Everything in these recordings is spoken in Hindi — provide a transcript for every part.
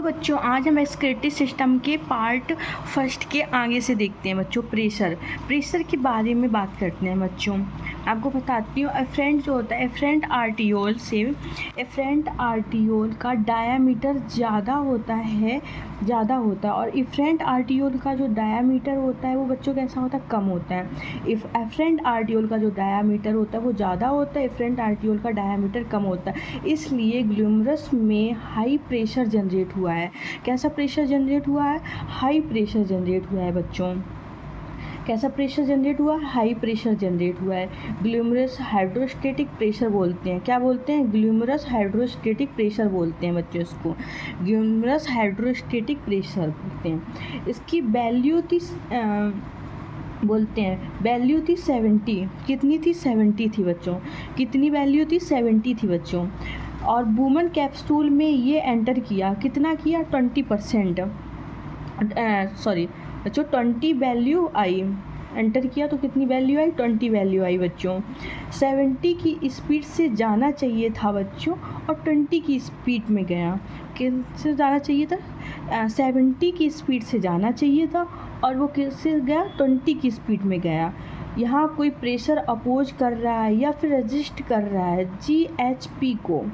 बच्चों, आज हम रेस्पिरेटरी सिस्टम के पार्ट फर्स्ट के आगे से देखते हैं बच्चों। प्रेशर के बारे में बात करते हैं बच्चों। आपको बताती हूँ, एफरेंट जो होता है, एफरेंट आर्टियोल का डायामीटर ज़्यादा होता है और इफरेंट आर्टियोल का जो डायामीटर होता है वो बच्चों कैसा होता है, कम होता है। एफरेंट आर्टियोल का जो डायामीटर होता है वो ज़्यादा होता है, एफरेंट आर्टियोल का डायामीटर कम होता है। इसलिए ग्लूमरस में हाई प्रेशर जनरेट हुआ है। कैसा प्रेशर जनरेट हुआ है? हाई प्रेशर जनरेट हुआ है बच्चों। कैसा प्रेशर जनरेट हुआ? हाई प्रेशर जनरेट हुआ है। ग्लूमरस हाइड्रोस्टेटिक प्रेशर बोलते हैं। क्या बोलते हैं? ग्लूमरस हाइड्रोस्टेटिक प्रेशर बोलते हैं बच्चों इसको। ग्लूमरस हाइड्रोस्टेटिक प्रेशर बोलते हैं। इसकी वैल्यू थी बोलते हैं वैल्यू थी 70। कितनी थी? 70 थी बच्चों। कितनी वैल्यू थी? 70 थी बच्चों। और वुमन कैप्सूल में ये एंटर किया, कितना किया? 20%। सॉरी बच्चों, 20 वैल्यू आई। एंटर किया तो कितनी वैल्यू आई? 20 वैल्यू आई बच्चों। 70 की स्पीड से जाना चाहिए था बच्चों और 20 की स्पीड में गया। किससे जाना चाहिए था? 70 की स्पीड से जाना चाहिए था और वो किससे गया? 20 की स्पीड में गया। यहाँ कोई प्रेशर अपोज कर रहा है या फिर रजिस्ट कर रहा है GHP को।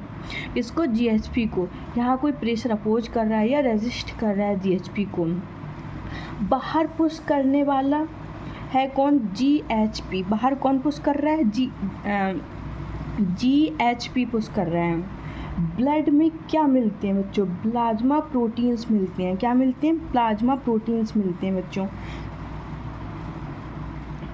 इसको GHP को यहाँ कोई प्रेशर अपोज कर रहा है या रजिस्ट कर रहा है GHP को। बाहर पुश करने वाला है कौन? GHP। बाहर कौन पुश कर रहा है? GHP पुश कर रहा है। ब्लड में क्या मिलते हैं बच्चों? प्लाज्मा प्रोटीन्स मिलते हैं। क्या मिलते हैं? प्लाज्मा प्रोटीन्स मिलते हैं बच्चों।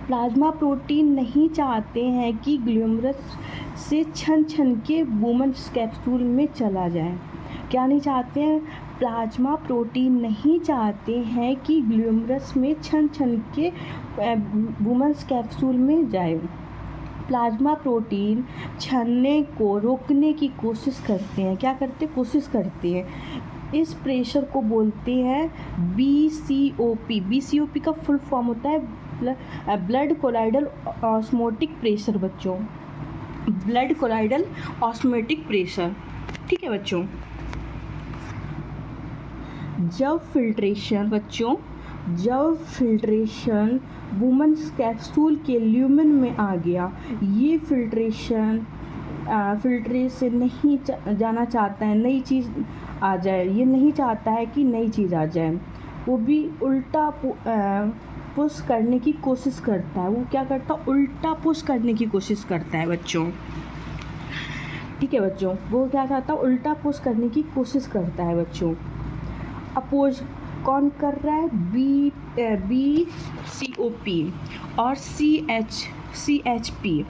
प्लाज्मा प्रोटीन नहीं चाहते हैं कि ग्लूमरस से छन छन के वुमेन्स कैप्सूल में चला जाए। क्या नहीं चाहते हैं? प्लाज्मा प्रोटीन नहीं चाहते हैं कि ग्लूमरस में छन छन के वुमेन्स कैप्सूल में जाए। प्लाज्मा प्रोटीन छनने को रोकने की कोशिश करते हैं। क्या करते? कोशिश करते हैं। इस प्रेशर को बोलते हैं BCOP। BCOP का फुल फॉर्म होता है ब्लड कोलाइडल ऑस्मोटिक प्रेशर बच्चों। Blood colloidal osmotic pressure. ठीक है बच्चों। जब फिल्ट्रेशन वुमेन्स कैप्सूल के ल्यूमेन में आ गया, ये फिल्ट्रेशन से नहीं जाना चाहता है नई चीज़ आ जाए। ये नहीं चाहता है कि नई चीज़ आ जाए, वो भी उल्टा पुश करने की कोशिश करता है। वो क्या करता है? उल्टा पुश करने की कोशिश करता है बच्चों। ठीक है बच्चों, वो क्या करता है? उल्टा पुश करने की कोशिश करता है बच्चों। अपोज कौन कर रहा है? BCOP और CHP।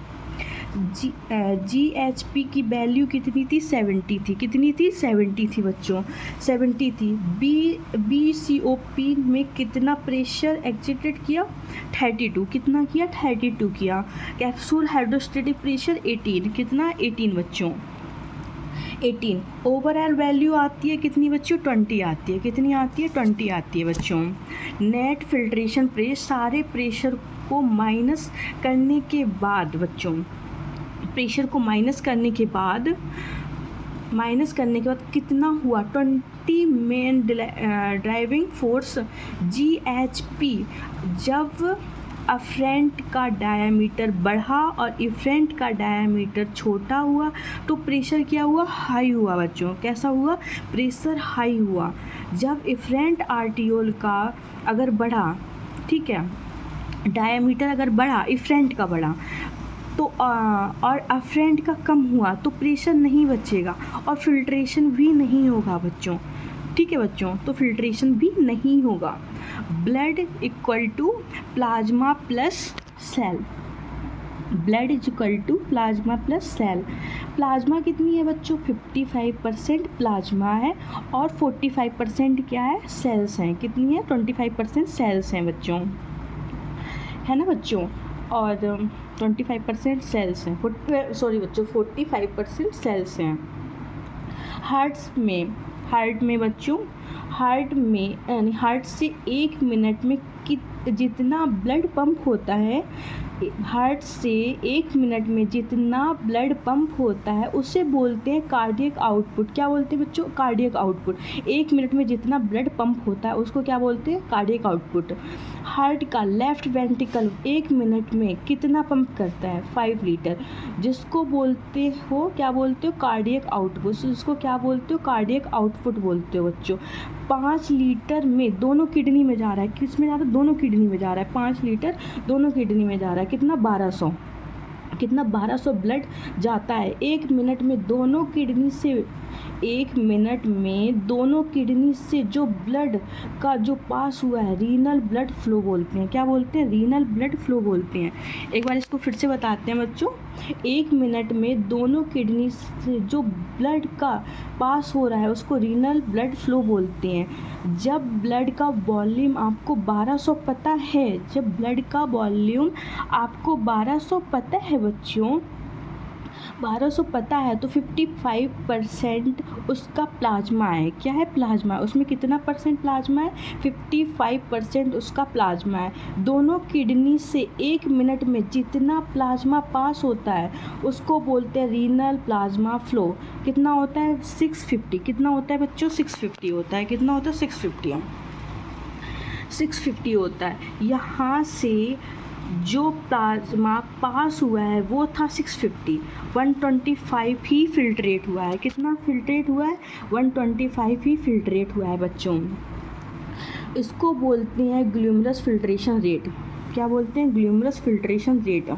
GHP की वैल्यू कितनी थी? 70 थी। कितनी थी? 70 थी बच्चों। 70 थी। BCOP में कितना प्रेशर एक्सर्टेड किया? 32। कितना किया? 32 किया। Capsule hydrostatic pressure 18। कितना? 18 बच्चों। 18। ओवरऑल वैल्यू आती है कितनी बच्चों? 20 आती है। कितनी आती है? 20 आती है बच्चों। नेट फिल्ट्रेशन प्रेशर, सारे प्रेशर को माइनस करने के बाद बच्चों, प्रेशर को माइनस करने के बाद कितना हुआ? 20 मेन ड्राइविंग फोर्स GHP। जब अफरेंट का डायामीटर बढ़ा और इफरेंट का डायामीटर छोटा हुआ तो प्रेशर क्या हुआ? हाई हुआ बच्चों। कैसा हुआ? प्रेशर हाई हुआ। जब इफरेंट आर्टियोल का अगर बढ़ा, ठीक है, डायामीटर अगर बढ़ा, इफरेंट का बढ़ा तो और अफरेंट का कम हुआ तो प्रेशर नहीं बचेगा और फिल्ट्रेशन भी नहीं होगा बच्चों। ठीक है बच्चों, तो फिल्ट्रेशन भी नहीं होगा। Blood equal to plasma plus cell. Blood is equal to plasma plus cell. Plasma कितनी है बच्चों? 55% प्लाज्मा है और 45% क्या है? सेल्स हैं। कितनी है? 25% सेल्स हैं बच्चों, है ना बच्चों। और 25% सेल्स हैं। 45% सेल्स हैं। हार्ट में बच्चों, हार्ट से 1 मिनट में कि जितना ब्लड पंप होता है हार्ट से 1 मिनट में जितना ब्लड पंप होता है उसे बोलते हैं कार्डियक आउटपुट। क्या बोलते हैं बच्चों? Cardiac output. 1 मिनट में जितना ब्लड पंप होता है उसको क्या बोलते हैं? Cardiac output. हार्ट का लेफ्ट वेंट्रिकल 1 मिनट में कितना पंप करता है? 5 लीटर, जिसको बोलते हो क्या बोलते हो? Cardiac output. जिसको क्या बोलते हो? कार्डियक आउटपुट बोलते हो बच्चों। 5 लीटर में दोनों किडनी में जा रहा है। किस में जा रहा है? दोनों किडनी में जा रहा है। 5 लीटर दोनों किडनी में जा रहा है। कितना? 1200। कितना? 1200 ब्लड जाता है 1 मिनट में दोनों किडनी से। 1 मिनट में दोनों किडनी से जो ब्लड का जो पास हुआ है रीनल ब्लड फ्लो बोलते हैं। क्या बोलते हैं? रीनल ब्लड फ्लो बोलते हैं। एक बार इसको फिर से बताते हैं बच्चों। 1 मिनट में दोनों किडनी से जो ब्लड का पास हो रहा है उसको रीनल ब्लड फ्लो बोलते हैं। जब ब्लड का वॉल्यूम आपको 1200 पता है, जब ब्लड का वॉल्यूम आपको 1200 पता है बच्चों, 1200 पता है तो 55% उसका प्लाज्मा है। क्या है? प्लाज्मा है। उसमें कितना परसेंट प्लाज्मा है? 55% उसका प्लाज्मा है। दोनों किडनी से 1 मिनट में जितना प्लाज्मा पास होता है उसको बोलते हैं रीनल प्लाज्मा फ्लो। कितना होता है? 650। कितना होता है बच्चों? 650 होता है। कितना होता है? 650 होता है। यहाँ से जो प्लाज्मा पास हुआ है वो था 650। 125 ही फिल्ट्रेट हुआ है। कितना फिल्ट्रेट हुआ है? 125 ही फिल्ट्रेट हुआ है बच्चों। इसको बोलते हैं ग्लूमरस फिल्ट्रेशन रेट। क्या बोलते हैं? ग्लूमरस फिल्ट्रेशन रेट।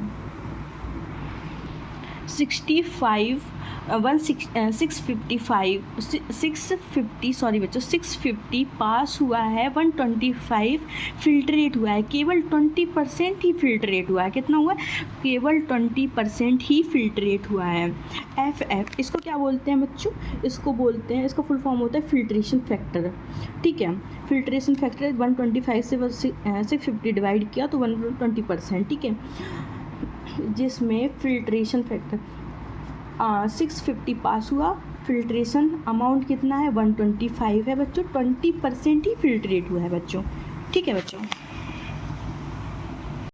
650 पास हुआ है, 125 फिल्ट्रेट हुआ है। केवल 20% ही फिल्ट्रेट हुआ है। कितना हुआ है? केवल 20% ही फिल्ट्रेट हुआ है। FF इसको क्या बोलते हैं बच्चों? इसको बोलते हैं, इसका फुल फॉर्म होता है फिल्ट्रेशन फैक्टर। ठीक है, फिल्ट्रेशन फैक्टर 125 से 650 डिवाइड किया तो 120%। ठीक है, जिसमें फिल्ट्रेशन फैक्टर 650 पास हुआ, फिल्ट्रेशन अमाउंट कितना है? 125 है बच्चों। 20% ही फिल्ट्रेट हुआ है बच्चों। ठीक है बच्चों।